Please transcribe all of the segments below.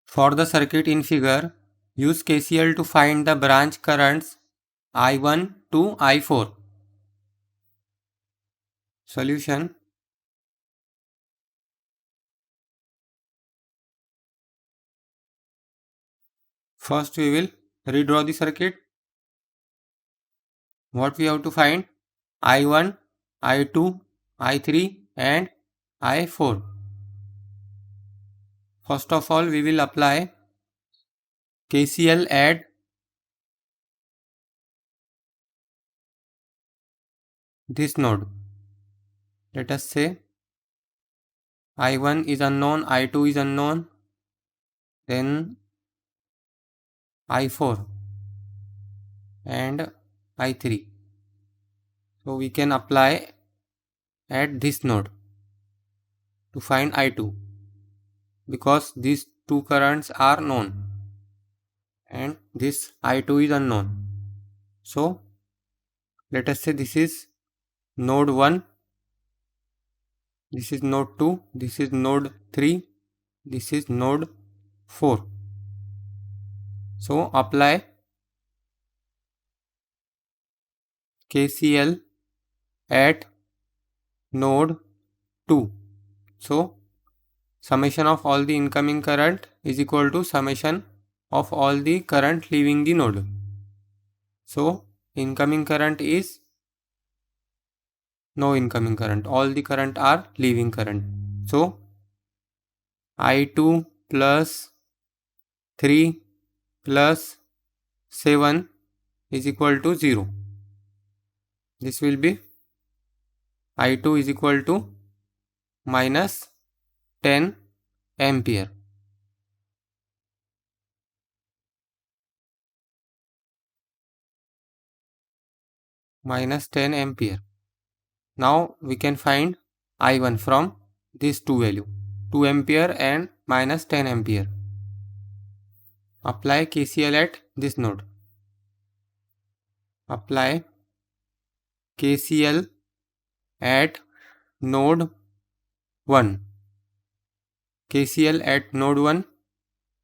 For the circuit in figure, use KCL to find the branch currents I1 to I4. Solution. First we will redraw the circuit. What we have to find? I1, I2, I3 and I4. First of all, we will apply KCL at this node. Let us say I1 is unknown, I2 is unknown, then I4 and I3. So we can apply at this node to find I2 because these two currents are known and this I2 is unknown. So let us say this is node 1, this is node 2, this is node 3, this is node 4. So apply KCL at node 2. So summation of all the incoming current is equal to summation of all the current leaving the node. So incoming current is no incoming current, all the current are leaving current. So I2 plus 3 plus 7 is equal to 0. This will be I2 is equal to minus 10 ampere. Minus 10 ampere. Now we can find I1 from these two value, 2 ampere and minus 10 ampere. Apply KCL at this node. Apply KCL at node 1. KCL at node 1,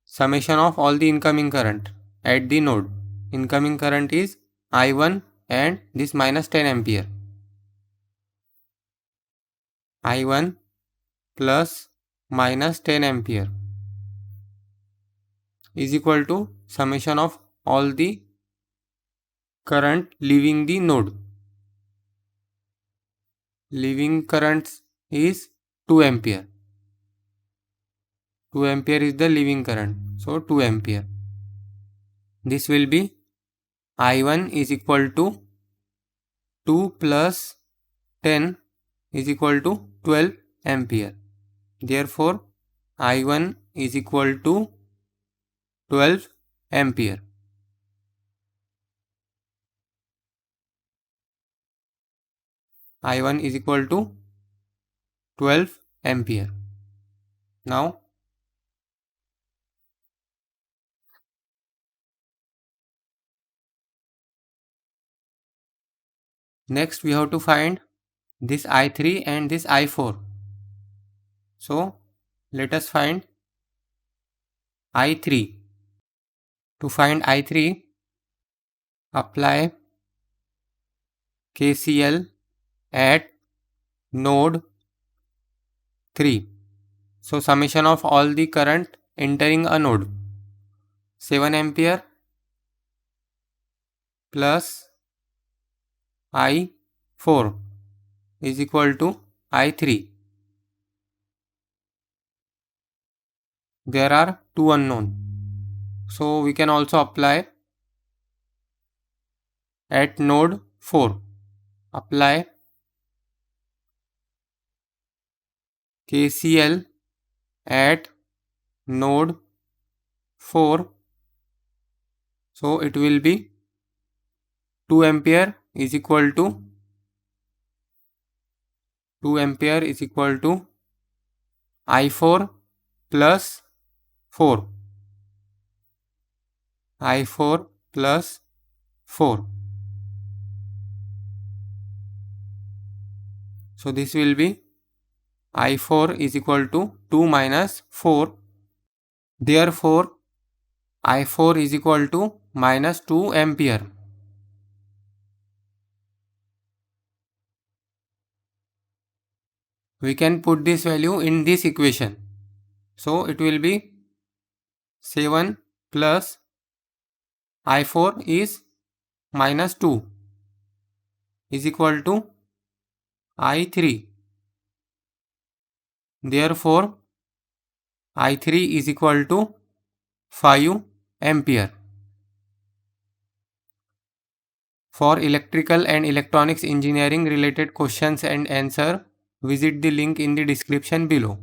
summation of all the incoming current at the node. Incoming current is I1 and this minus 10 ampere. I1 plus minus 10 ampere is equal to summation of all the current leaving the node. Leaving currents is 2 ampere. 2 ampere is the leaving current. So 2 ampere. This will be I1 is equal to 2 plus 10 is equal to 12 ampere. Therefore, I1 is equal to 12 ampere. I1 is equal to 12 ampere. Now, next we have to find this I3 and this I4. So, let us find I3. To find I3, apply KCL at node 3. So summation of all the current entering a node, 7 ampere plus I4 is equal to I3. There are two unknown. So we can also apply at node 4. Apply KCL at node 4. So it will be 2 ampere is equal to 2 ampere is equal to I4 plus 4. I4 plus 4. So this will be I4 is equal to 2 minus 4. Therefore, I4 is equal to minus 2 ampere. We can put this value in this equation. So it will be 7 plus I4 is minus 2 is equal to I3. Therefore, I3 is equal to 5 ampere. For electrical and electronics engineering related questions and answer, visit the link in the description below.